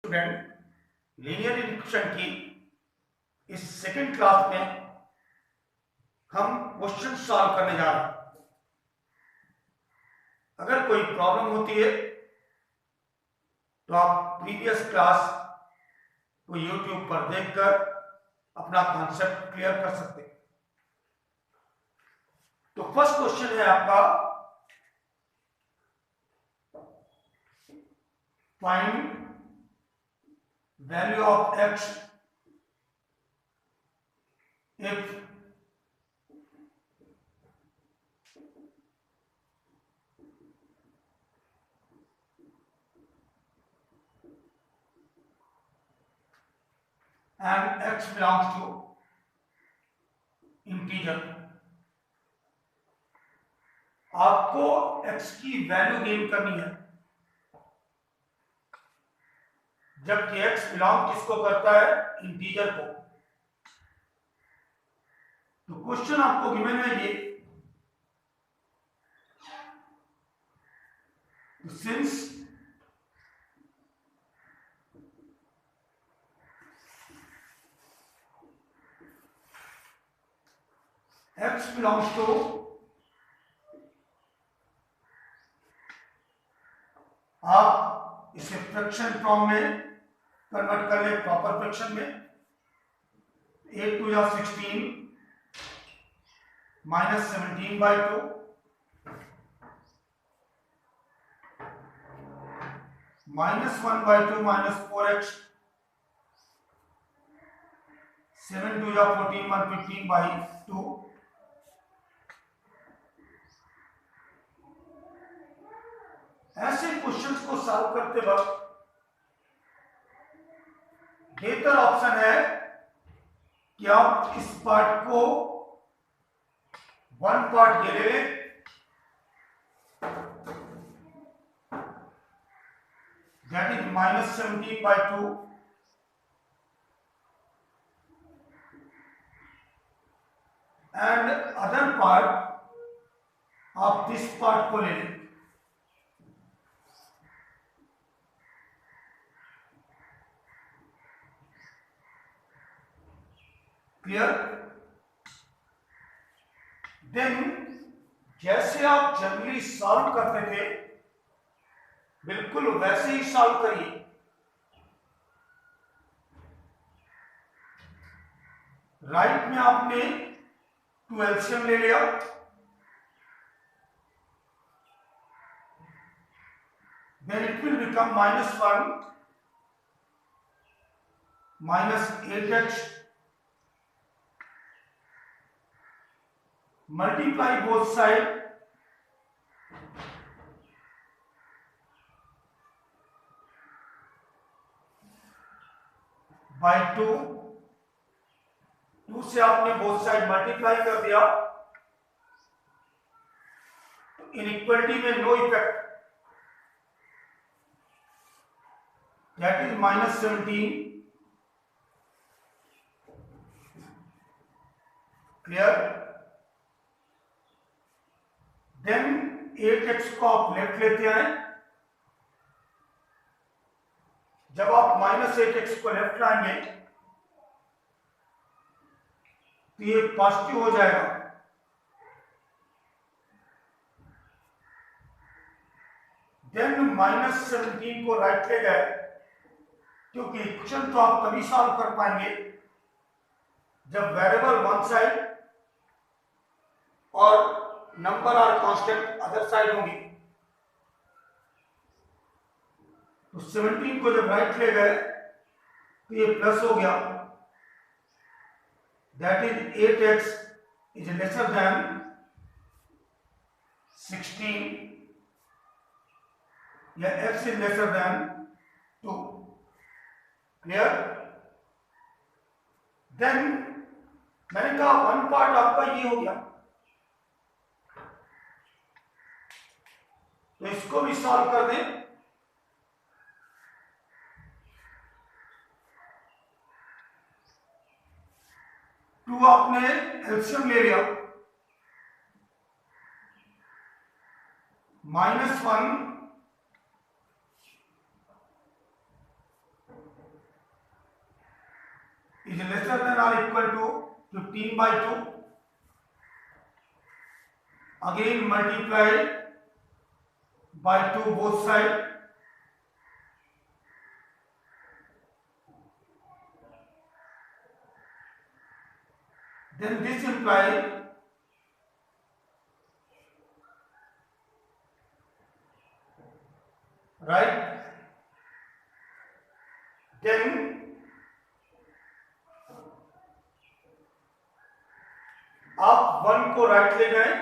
Student, linear equation की इस second class में हम क्वेश्चन सॉल्व करने जा रहे हैं। अगर कोई प्रॉब्लम होती है तो आप प्रीवियस क्लास को यूट्यूब पर देखकर अपना कॉन्सेप्ट क्लियर कर सकते हैं। तो फर्स्ट क्वेश्चन है आपका, find value of x if and x belongs to integer। आपको x की वैल्यू गेन करनी है, जबकि x बिलोंग किसको करता है? इंटीजर को। तो क्वेश्चन आपको गिवन है ये, सिंस x belongs to आप इसे फ्रैक्शन फॉर्म में कन्वर्ट कर ले, प्रॉपर फ्रैक्शन में। 8 2 या 16 माइनस 17/2 माइनस 1/2 माइनस 4x 7 2 या 14 115/2 ऐसे क्वेश्चंस को सॉल्व करते वक्त बेहतर ऑप्शन है कि आप इस पार्ट को वन पार्ट ले लें, that is minus 17/2 and other part आप दिस पार्ट को ले लें। क्लियर? देन जैसे आप जनरली सॉल्व करते थे बिल्कुल वैसे ही सॉल्व करिए। राइट में आपने 2 एलसीएम ले लिया, then it will become -1 minus 8x, multiply both sides by 2। 2 से आपने बोथ साइड मल्टीप्लाई कर दिया तो इनइक्वालिटी में no effect, that is minus 17। Clear? Then 8x को आप लेफ्ट लेते हैं। जब आप माइनस 8x को लेफ्ट लाएंगे तो ये पॉजिटिव हो जाएगा। देन माइनस 17 को राइट ले गए, क्योंकि इक्वेशन तो आप तभी सॉल्व कर पाएंगे जब वेरिएबल वन साइड और नंबर और कांस्टेंट अदर साइड होंगी। तो 17 को जब राइट ले गए तो ये प्लस हो गया, that is 8x is lesser than 16 या x is lesser than 2। Clear? Then मैंने कहा वन पार्ट आपका ये हो गया, तो इसको भी सॉल्व कर दें। टू आपने एलसीएम ले लिया, -1 is lesser than or equal to 15/2. Again multiply by 2 both sides. Then this implies right. Then आप 1 को राइट ले जाएं।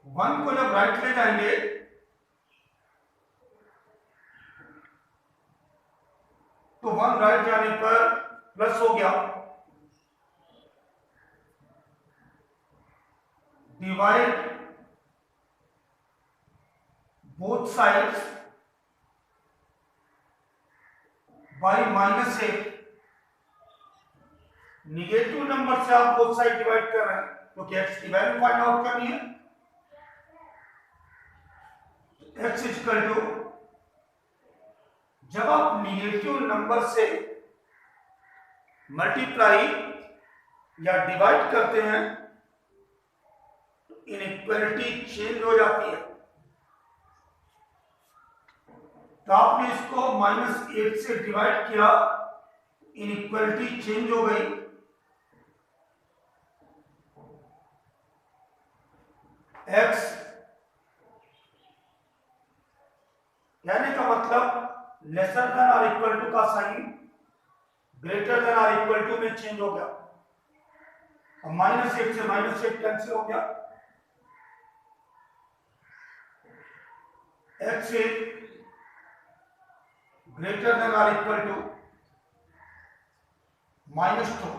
1 को जब राइट ले जाएंगे तो 1 राइट जाने पर प्लस हो गया। Divide both sides by -8। Negative number से आप बोथ साइड डिवाइड कर रहे हैं क्योंकि x की वैल्यू फाइंड आउट करनी है। x इक्वल टू, जब आप निगेटिव नंबर से मल्टीप्लाई या डिवाइड करते हैं तो इनइक्वालिटी चेंज हो जाती है। तो आपने इसको -8 से डिवाइड किया, इनइक्वालिटी चेंज हो गई। x कहने का मतलब लेसर देन और इक्वल टू का साइन ग्रेटर देन और इक्वल टू में चेंज हो गया। अब -8 से -8 कैंसिल हो गया। x इज ग्रेटर देन और equal to -2।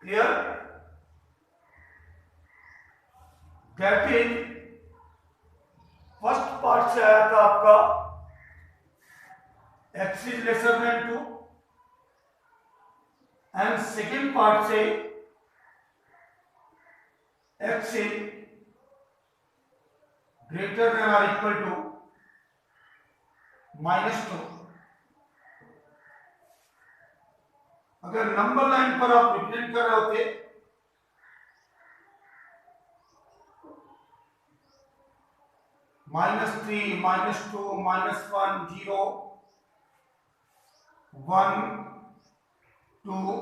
Clear? That is first part से आया था आपका x is lesser than 2 and second part से x इज ग्रेटर देन और इक्वल टू -2। अगर नंबर लाइन पर आप रिप्रेजेंट कर रहे होते -3, -2, -1, 0, 1, 2,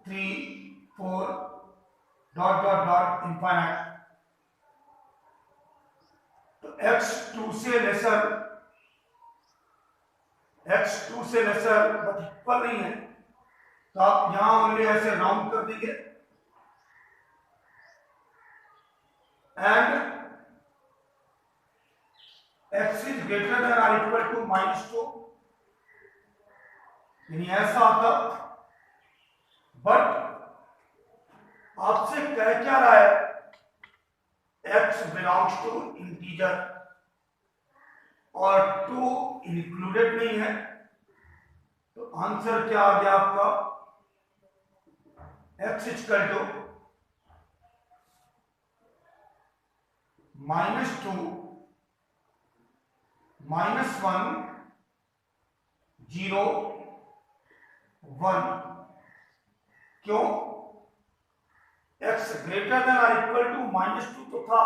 3, 4 डॉट डॉट डॉट इनफाइनाइट, तो x 2 से लेसर बट इक्वल नहीं है तो आप यहां ओनली ऐसे राउंड कर देंगे and x is greater than और इक्वल टू -2, यानी ऐसा आता। बट आपसे कह क्या रहा है, x बिलोंग्स टू इंटीजर और 2 इंक्लूडेड नहीं है, तो आंसर क्या आ गया आपका, x इक्वल टू -2, -1, 0, 1। क्यों? x ग्रेटर देन और इक्वल टू -2 तो था,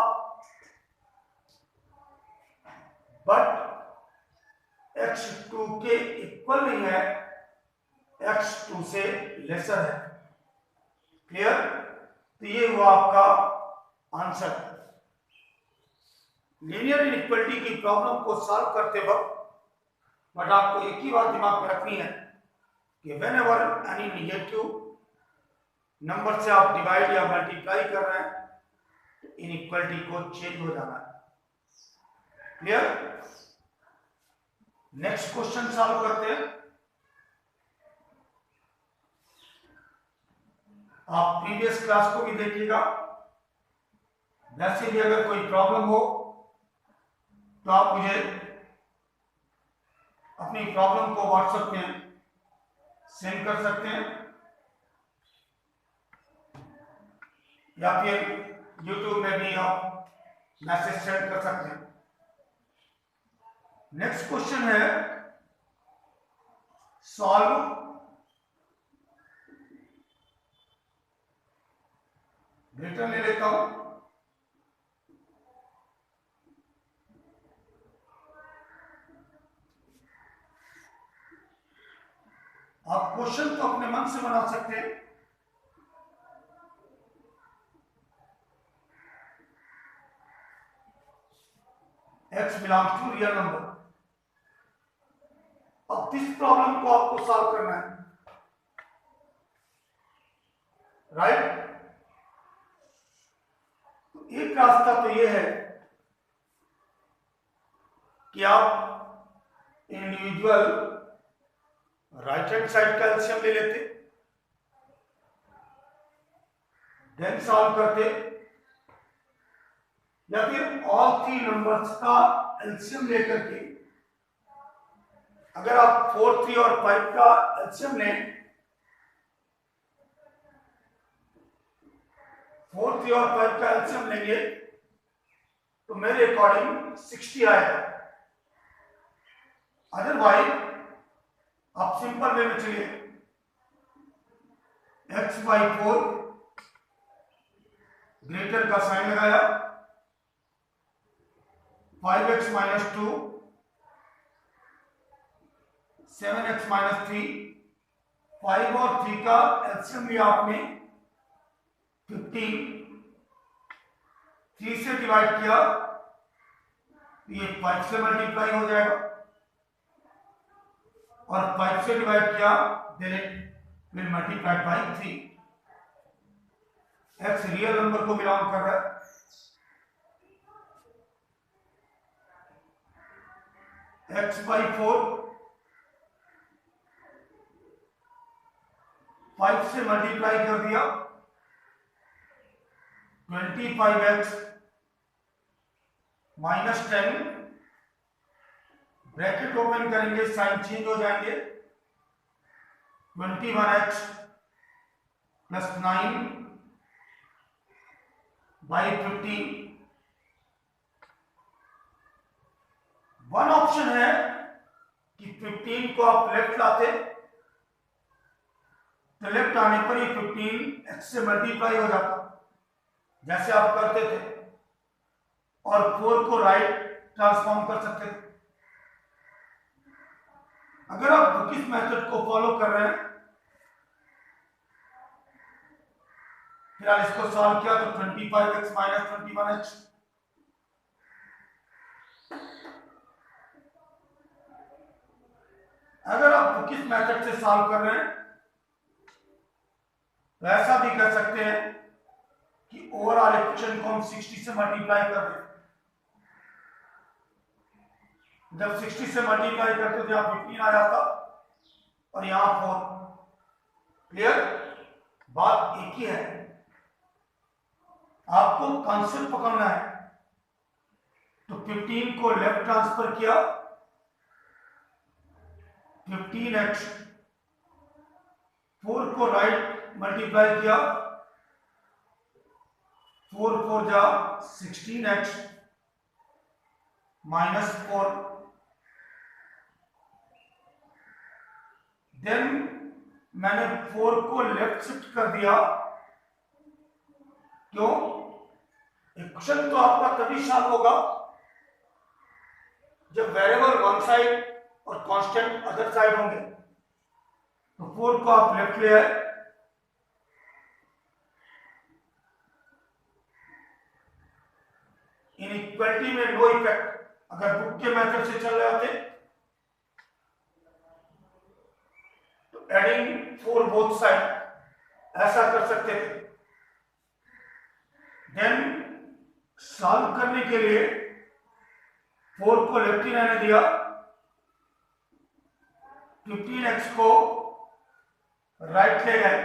बट x 2 के इक्वल नहीं है, x 2 से लेसर है। क्लियर? तो ये हुआ आपका आंसर। लीनियर इनइक्वालिटी की प्रॉब्लम को सॉल्व करते वक्त बट आपको एक ही बात दिमाग में रखनी है कि when ever any negative number से आप डिवाइड या मल्टीप्लाई कर रहे हैं तो इनइक्वालिटी को चेंज हो जाना है। क्लियर? नेक्स्ट क्वेश्चन सॉल्व करते हैं। आप प्रीवियस क्लास को भी देखिएगा, वैसे भी अगर कोई प्रॉब्लम हो तो आप मुझे अपनी प्रॉब्लम को व्हाट्सएप में सेंड कर सकते हैं या फिर यूट्यूब में भी आप मैसेज सेंड कर सकते हैं। नेक्स्ट क्वेश्चन है सॉल्व ग्रेटर ले लेता हूं, आप क्वेश्चन तो अपने मन से बना सकते हैं। x belongs to real number. अब इस प्रॉब्लम को आपको सॉल्व करना है, राइट। तो एक रास्ता तो यह है कि आप इंडिविजुअल राइट हैंड साइड का एलसीएम ले लेते, देन सॉल्व करते, या फिर ऑल थ्री नंबर्स का एलसीएम लेकर के, अगर आप 4, 3 और 5 का एलसीएम लें, 4, 3 और 5 का एलसीएम लेंगे तो मेरे अकॉर्डिंग 60 आएगा। अदरवाइज आप सिंपल वे में चलिए, x/4 ग्रेटर का साइन लगाया, 5x - 2, 7x - 3, 5 और 3 का एलसीएम लिया आपने 15, 3 से डिवाइड किया तो ये 5 से मल्टीप्लाई हो जाएगा, और 5 से डिवाइड किया then it will multiplied by 3। x real number को बिलोंग कर रहा है, x/4 5 से मल्टीप्लाई कर दिया, 25x - 10, ब्रैकेट ओपन करेंगे, साइन चेंज हो जाएंगे, 21x + 9 बाई 15। वन ऑप्शन है कि 15 को आप लेफ्ट लाते तो लेफ्ट आने पर ये 15 x से मल्टीप्लाई हो जाता जैसे आप करते थे, और 4 को राइट ट्रांसफॉर्म कर सकते थे। अगर आप बुकिस मेथड को फॉलो कर रहे हैं, फिर आप इसको सॉल्व किया तो 25x - 21x, अगर आप बुकिस मेथड से सॉल्व कर रहे हैं तो ऐसा भी कर सकते हैं कि ओवरऑल इक्वेशन को हम 60 से मल्टीप्लाई कर दें। जब 60 से मल्टीप्लाई करते तो यहाँ 15 आ जाता और यहाँ 4। क्लियर? बात एक ही है, आपको कॉन्सेप्ट पकड़ना है। तो 15 को लेफ्ट ट्रांसफर किया, 15x, 4 को राइट मल्टीप्लाई किया, 4 4 जा 16x - 4, देन मैंने 4 को लेफ्ट शिफ्ट कर दिया। क्यों? इक्वेशन तो आपका तभी सॉल्व होगा जब वेरिएबल वन साइड और कांस्टेंट अदर साइड होंगे। तो 4 को आप लेफ्ट ले आए, इनइक्वालिटी में नो इफेक्ट। अगर बुक के मेथड से चल रहे होते तो एडिंग 4 बोथ साइड ऐसा कर सकते थे। देन सॉल्व करने के लिए 4 को लेफ्ट ही रहने दिया, 15x को राइट ले गए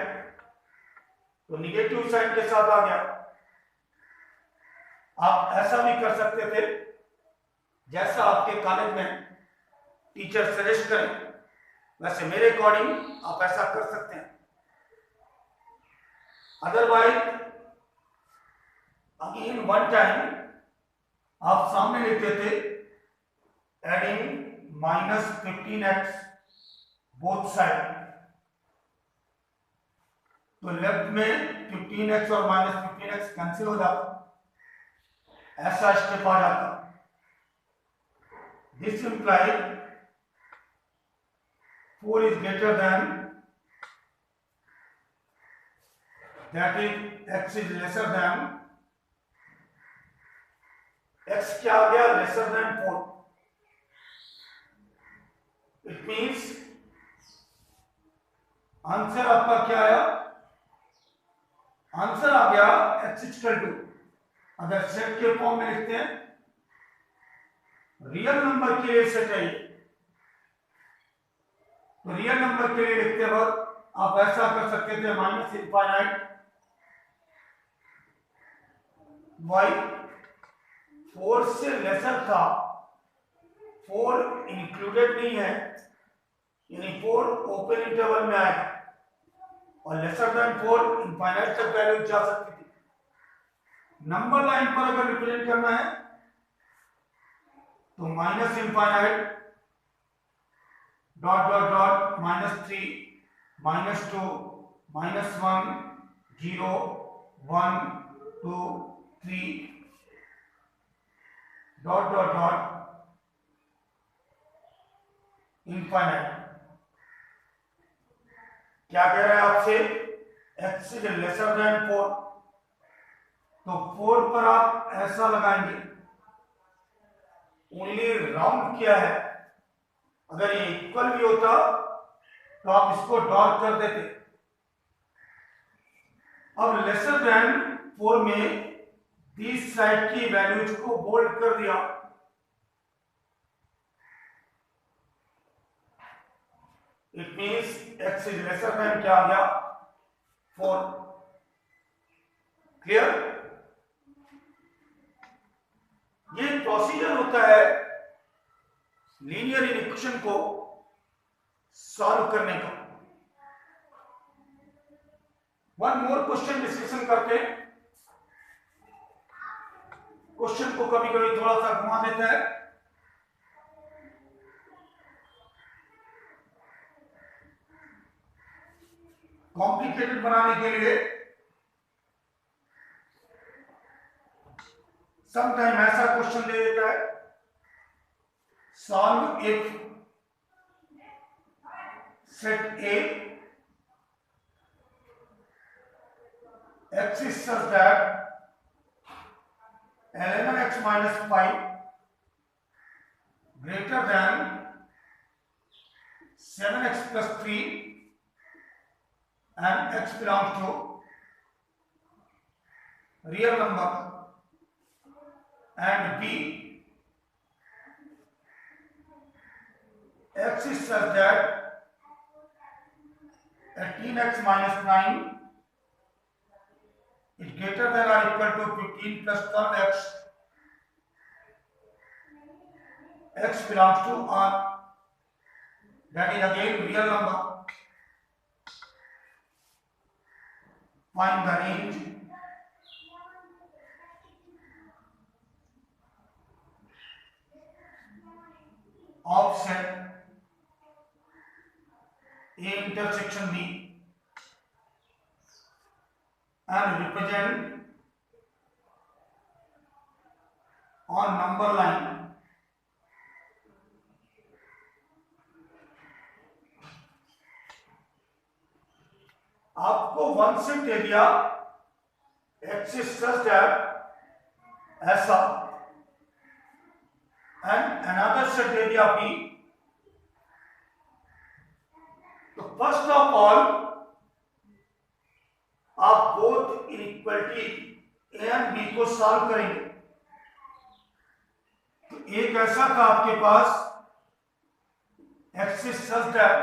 तो निगेटिव साइड के साथ आ गया। आप ऐसा भी कर सकते थे जैसा आपके कॉलेज में टीचर सजेस्ट करें, वैसे मेरे अकॉर्डिंग आप ऐसा कर सकते हैं। अदरवाइज अगेन वन टाइम आप सामने लिखते थे एडिंग -15x बोथ साइड। तो लेफ्ट में 15x और माइनस 15x कैंसिल हो जाता, ऐसा स्टेप आ जाता। This implies 4 is greater than, that is x is lesser than, x क्या आ गया, lesser than 4। It means answer आपका क्या आया, आंसर आ गया x इक्वल टू, अगर सेट के फॉर्म में लिखते हैं, रियल नंबर के लिए सेट है, तो रियल नंबर के लिए लिखते वक्त आप ऐसा कर सकते थे, माइनस इनफाइनाइट y 4 से लेसर था, 4 इंक्लूडेड नहीं है, यानी 4 ओपन इंटरवल में आएगा, और लेसर देन 4 इनफाइनाइट तक वैल्यू जा सकती थी। नंबर लाइन पर अगर रिप्रेजेंट करना है तो minus infinite dot dot dot -3 -2 -1 0 1 2 3 dot dot dot infinite. क्या कह रहा है आपसे, x इज लेसर देन 4, तो 4 पर आप ऐसा लगाएंगे, ओनली राउंड किया है, अगर ये इक्वल भी होता तो आप इसको डॉट कर देते। अब लेसर देन 4 में दिस साइड की वैल्यूज को बोल्ड कर दिया, it means x is lesser then क्या आ गया, 4। क्लियर? ये प्रोसीजर होता है लीनियर इक्वेशन को सॉल्व करने का। वन मोर क्वेश्चन डिस्कशन करते हैं। क्वेश्चन को कभी कभी थोड़ा सा घुमा देता है, कॉम्प्लिकेटेड बनाने के लिए। समटाइम ऐसा क्वेश्चन दे देता है, solve if set A x is such that 11x minus 5 greater than 7x plus 3 and x belongs to real number, and b x is such that 18x minus 9 is greater than or equal to 15 plus 12x, x belongs to R, that is again real number. Find the range of set A intersection B and represent on number line आपको one set दे दिया, x is such that ऐसा, and another set दे दिया b। तो first of all आप both inequality A and B को solve करेंगे। तो एक ऐसा था आपके पास x is such that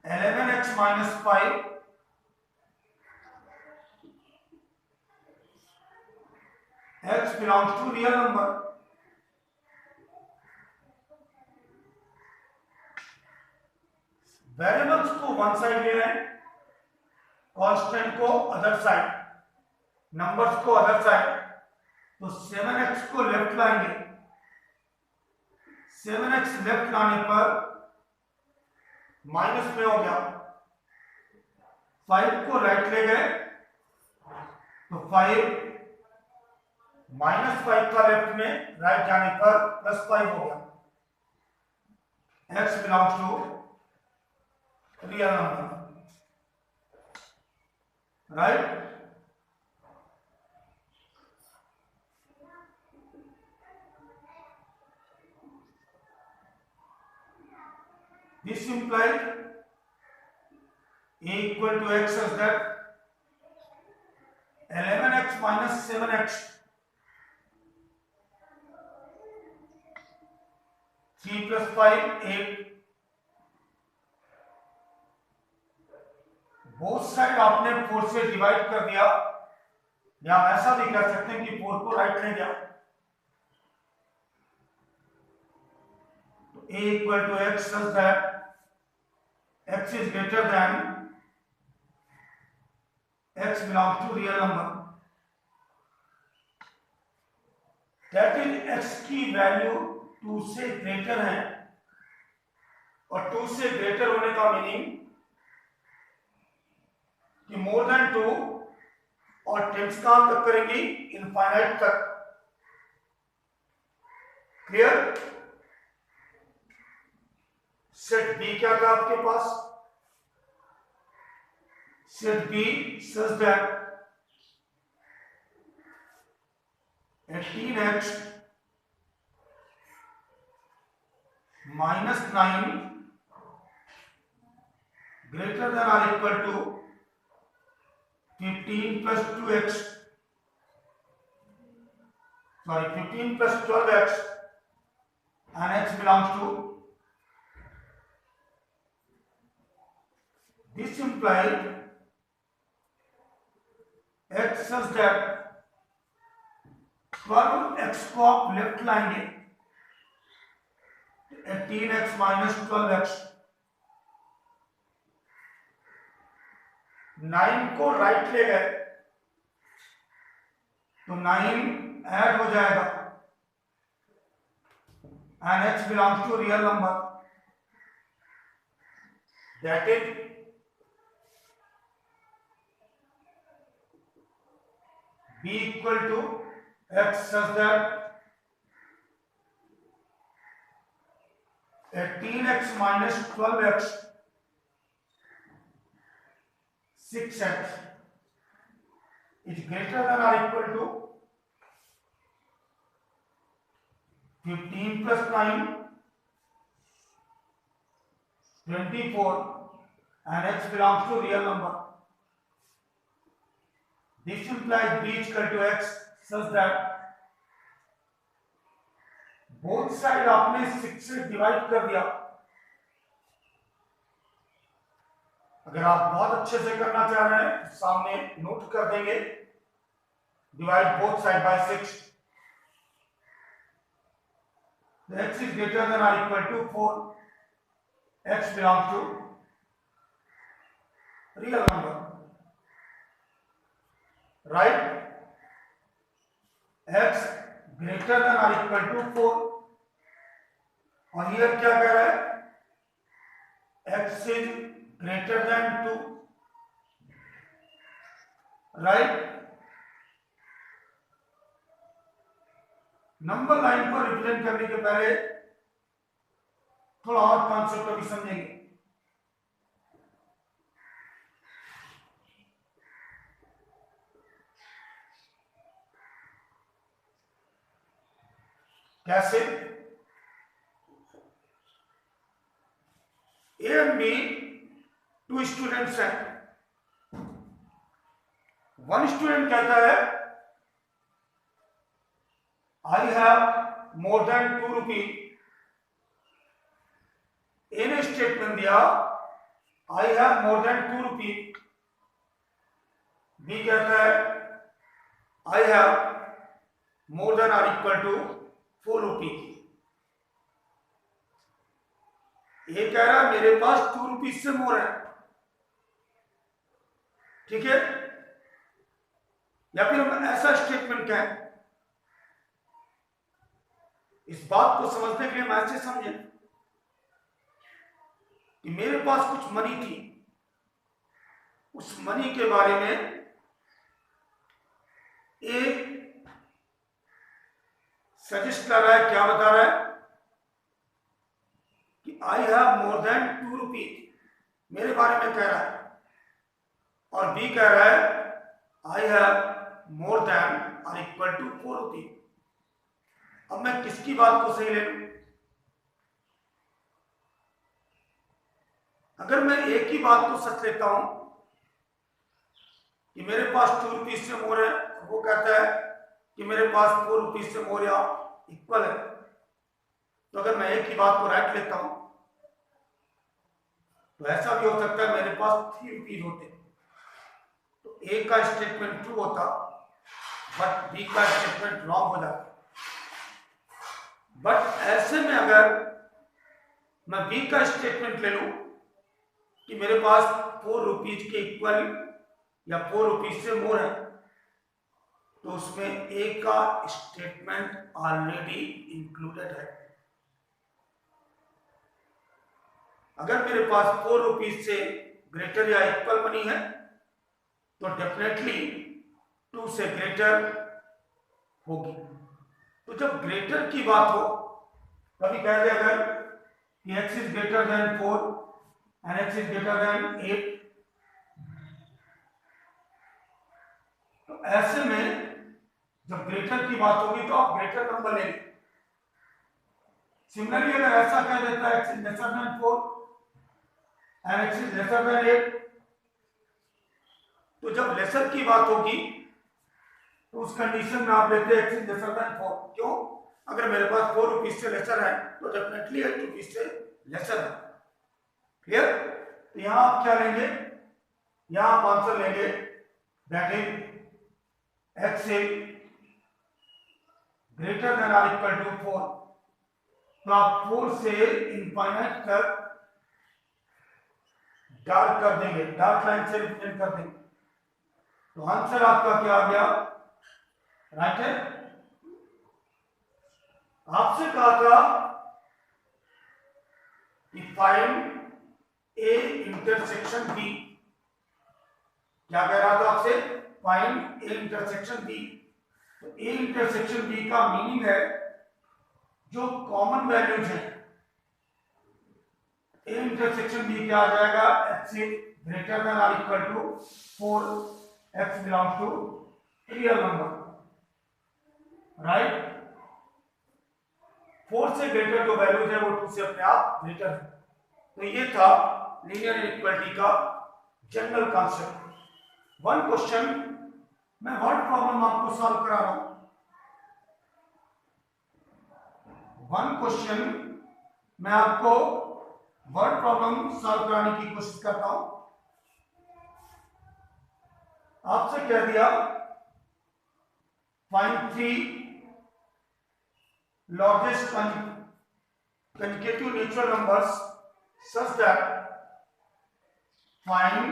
11x minus 5 x belongs to real number, variables को वन साइड ले रहे हैं, कांस्टेंट को अदर साइड, नंबर्स को अदर साइड। तो 7x को लेफ्ट लाएंगे, 7x लेफ्ट लाने पर माइनस में हो गया, 5 को राइट ले गए तो 5 -5 का लेफ्ट में राइट जाने पर +5 हो गया। x belongs to real number, right. This implies a equal to x such that 11x minus 7x 3 plus 5 8, both side आपने 4 से डिवाइड कर दिया, या हम ऐसा भी कर सकते हैं कि 4 को राइट ले गया तो a equal to x such that x is greater than x belongs to real number, that is x की वैल्यू 2 से ग्रेटर है, और 2 से ग्रेटर होने का मीनिंग कि मोर देन 2 और टेंस कहां तक करेंगी, इनफाइनाइट तक। क्लियर। सेट बी क्या था आपके पास, set B such that 18x minus 9 greater than or equal to 15 plus 2x, sorry 15 plus 12x, and x belongs to, this implies x such that 12x को आप लेफ्ट लाएंगे 18x minus 12x, 9 को right ले गए तो 9 add हो जाएगा, and x belongs to real number, that is b equal to x such that 18x minus 12x 6x is greater than or equal to 15 plus 9 24, and x belongs to real number. This implies b is equal to x such that both side आपने 6 से divide कर दिया। अगर आप बहुत अच्छे से करना चाह रहे हैं तो सामने नोट कर देंगे, divide both side by 6, x is greater than or equal to 4, x belongs to real number, right? x greater than or equal to 4, और here क्या कह रहा है, x is greater than 2, right? Number line को represent करने के पहले थोड़ा और कॉन्सेप्ट अभी समझेंगे। कैसे? ए एंड बी 2 स्टूडेंट्स हैं। वन स्टूडेंट कहता है आई हैव मोर देन 2 रुपी। ए ने स्टेटमेंट दिया I have more than 2 rupee. B कहता है आई हैव मोर देन और इक्वल टू 4 रुपी। ये कह रहा है मेरे पास 2 रुपीज से मोर है, ठीक है? या फिर हम ऐसा स्टेटमेंट कहें, इस बात को समझने के लिए हम ऐसे समझें कि मेरे पास कुछ मनी थी, उस मनी के बारे में एक सजेस्ट कर रहा है, क्या बता रहा है कि आई हैव मोर देन 2 रुपीज, मेरे बारे में कह रहा है। और बी कह रहा है आई हैव मोर देन और इक्वल टू 4 रुपीज। अब मैं किसकी बात को सही ले लूं? अगर मैं एक ही बात को सच लेता हूं कि मेरे पास 2 रुपीज से मोर है, वो कहता है कि मेरे पास 4 रुपीज से मोर या इक्वल है, तो अगर मैं एक ही बात को राइट लेता हूं तो ऐसा भी हो सकता है मेरे पास 3 रुपीज होते, तो ए का स्टेटमेंट ट्रू होता बट बी का स्टेटमेंट रॉन्ग हो जाता। बट ऐसे में अगर मैं बी का स्टेटमेंट ले लूं कि मेरे पास 4 रुपीज के इक्वल या 4 रुपीज से मोर है, तो उसमें ए का स्टेटमेंट ऑलरेडी इंक्लूडेड है। अगर मेरे पास 4 रुपीज से ग्रेटर या इक्वल मनी है तो डेफिनेटली 2 से ग्रेटर होगी। तो जब ग्रेटर की बात हो, कभी कह दे अगर कि x is greater then 4 and x is greater then 8, तो ऐसे में जब ग्रेटर की बात होगी तो आप ग्रेटर नंबर लेंगे। सिमिलरली अगर ऐसा कह देता है x is lesser then 4 and x is lesser then 8, तो जब लेसर की बात होगी तो उस कंडीशन में आप लेते हैं x इज लेसर देन 4। क्यों? अगर मेरे पास 4 रुपीज से लेसर है तो डेफिनेटली 8 रुपीज से लेसर है। क्लियर? तो यहां आप क्या लेंगे? यहां आप आंसर लेंगे that is x is greater than और इक्वल टू 4। तो आप 4 से इनफाइनाइट तक डार्क कर देंगे, डार्क लाइन से रिप्रेजेंट कर देंगे, तो आंसर आपका क्या आ गया? राइट है। आपसे कहा था कि फाइंड ए इंटरसेक्शन बी। क्या कह रहा था आपसे? Find A intersection B. तो ए इंटरसेक्शन बी का मीनिंग है जो कॉमन वैल्यूज हैं। ए इंटरसेक्शन बी क्या आ जाएगा? x इज ग्रेटर देन और equal to 4, x belongs to real number, right. 4 से ग्रेटर जो वैल्यूज है वो 2 से अपने आप ग्रेटर है। तो ये था लीनियर इनइक्वालिटी का जनरल कॉन्सेप्ट। वन क्वेश्चन, मैं वर्ड प्रॉब्लम आपको सॉल्व करा रहा हूं। वन क्वेश्चन मैं आपको वर्ड प्रॉब्लम सॉल्व कराने की कोशिश करता हूं। आपसे कह दिया find 3 largest consecutive natural numbers such that find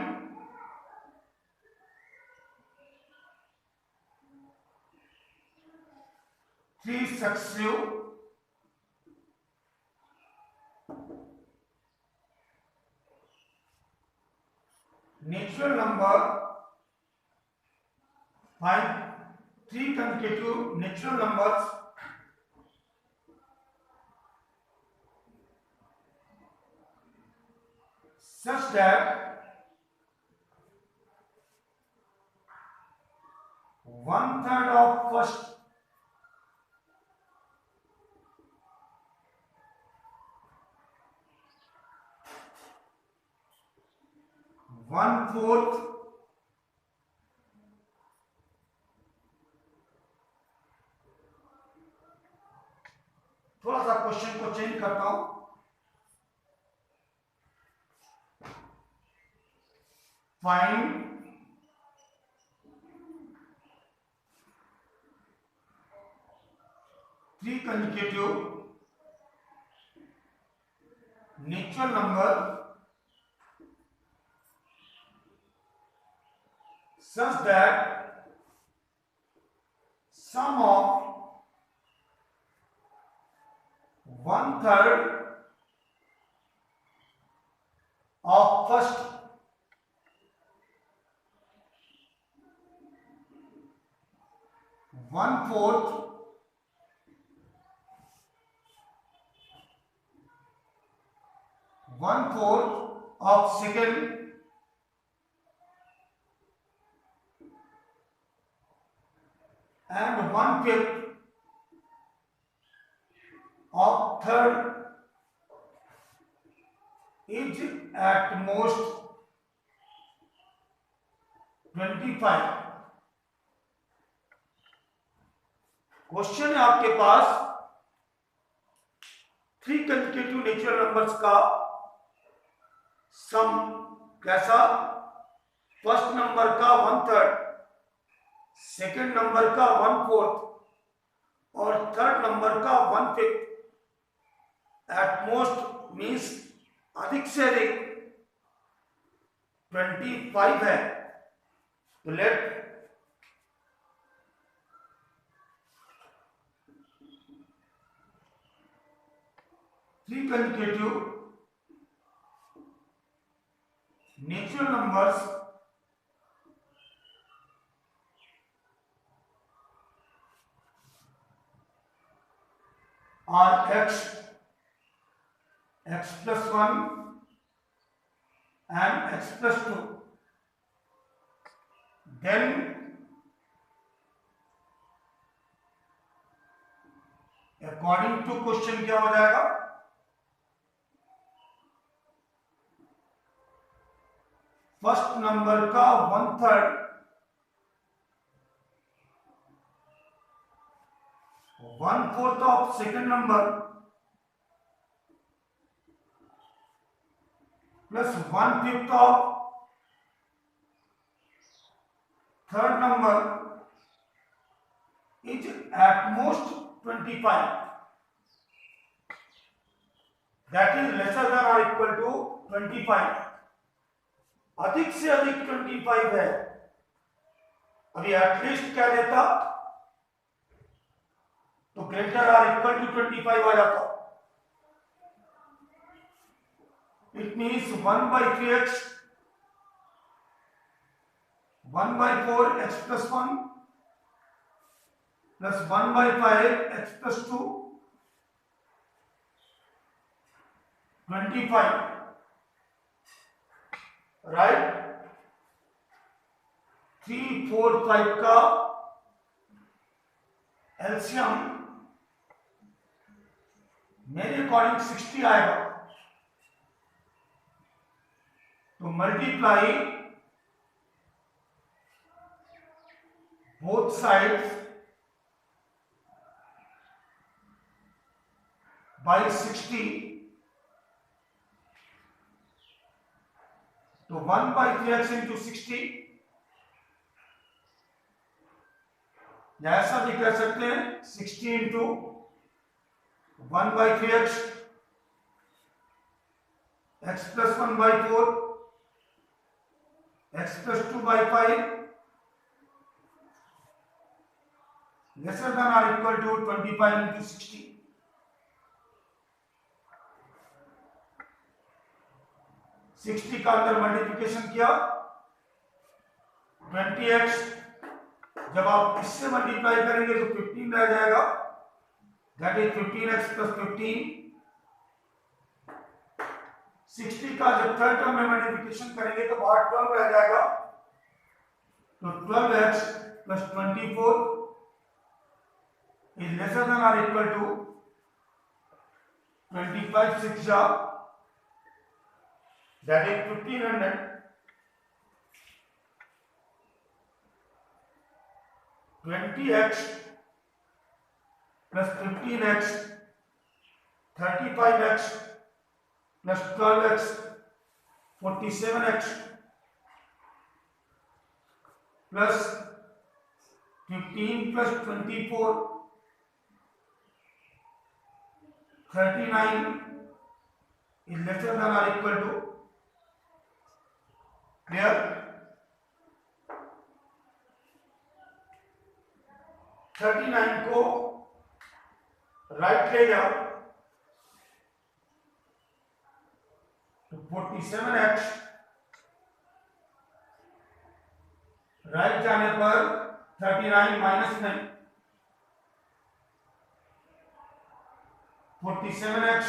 three successive natural number, find 3 consecutive natural numbers such that 1/3 of first, 1/4, थोड़ा सा क्वेश्चन को चेंज करता हूं। Find 3 consecutive natural number such that sum of 1/3 1/4 of second and 1/5 of third is at most 25। Question है आपके पास 3 consecutive natural numbers का सम कैसा, first number का 1/3, सेकंड नंबर का 1/4 और थर्ड नंबर का 1/5। एट मोस्ट मीन्स अधिक से अधिक 25 है। तो late three consecutive natural numbers are x plus 1 and x plus 2, then according to question क्या हो जाएगा, फर्स्ट नंबर का 1/3 1/4 of second number plus 1/5 of third number is at most 25, that is lesser than or equal to 25। अधिक से अधिक 25 है। अभी at least क्या देता, तो ग्रेटर आर इक्वल टू 25 आ जाता। It means 1/3x 1/4 x plus 1 plus 1/5 x plus 2 25, right. 3, 4, 5 का एलसीएम मेरे अकॉर्डिंग 60 आएगा। तो मल्टीप्लाई बोथ साइड्स बाय 60, तो 1/3x into 60, या ऐसा भी कह सकते हैं 60 into 1/3x x plus 1/4 x plus 2/5 lesser than or equal to 25 into 60। 60 का अंदर मल्टीप्लिकेशन किया 20x, जब आप इससे मल्टीप्लाई करेंगे तो 15 रह जाएगा, दैट इज 15x plus 15। 60 का जब थर्ड टर्म में मल्टीप्लिकेशन करेंगे तो बाहर 12 रह जाएगा, तो 12x plus 24 is lesser than or equal to 25 6 जा, that is 1500। 20x plus 15x 35x plus 12x 47x plus 15 plus 24 39 is lesser than or equal to, clear। 39 को राइट ले जाओ तो 47x, राइट जाने पर 39 -9 47x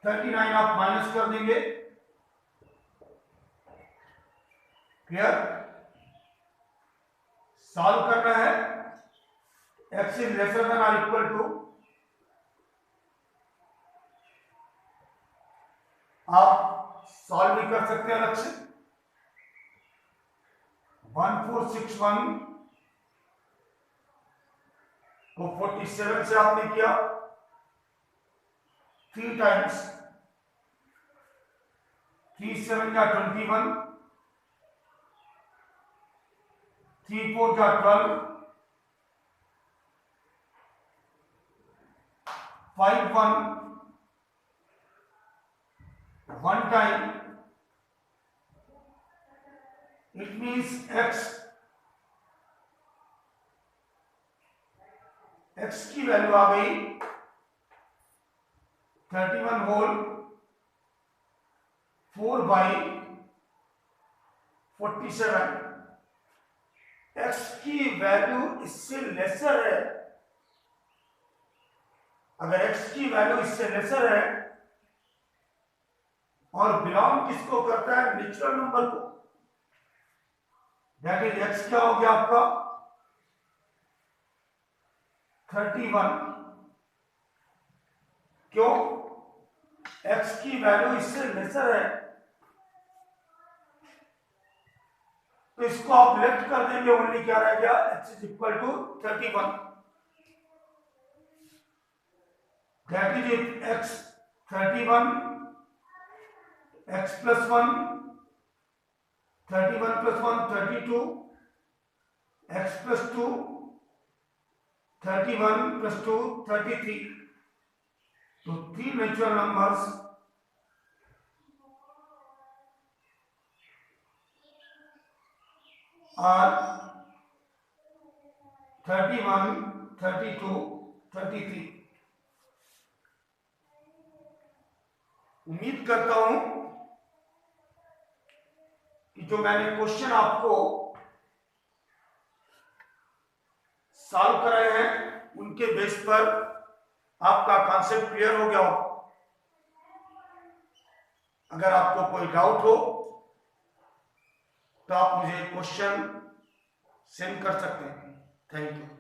39 आप माइनस कर देंगे। क्लियर? सॉल्व करना है, x इज लेसर देन और इक्वल टू, आप सॉल्व भी कर सकते हैं अलग से। 1461 को 47 से आपने किया 3 टाइम्स, 3 7 या 21, 3 4 या 12, 5 1 1 टाइम, इट मीन्स x की वैल्यू आ गई 31 होल 4/47। x की वैल्यू इससे लेसर है। अगर x की वैल्यू इससे लेसर है और बिलोंग किसको करता है? नेचुरल नंबर को। दैट इज x क्या हो गया आपका 31। क्यों? x की वैल्यू इससे लेसर है, तो इसको आप लेफ्ट कर देंगे, ओनली क्या रह गया? x is equal to 31। That is it, x 31, x plus 1, 31 plus 1 32, x plus 2, 31 plus 2 33। तो 3 नेचुरल नंबर्स are 31, 32, 33। उम्मीद करता हूं कि जो मैंने क्वेश्चन आपको सॉल्व कराए हैं उनके बेस पर आपका कॉन्सेप्ट क्लियर हो गया हो। अगर आपको कोई डाउट हो तो आप मुझे क्वेश्चन सेंड कर सकते हैं। Thank you.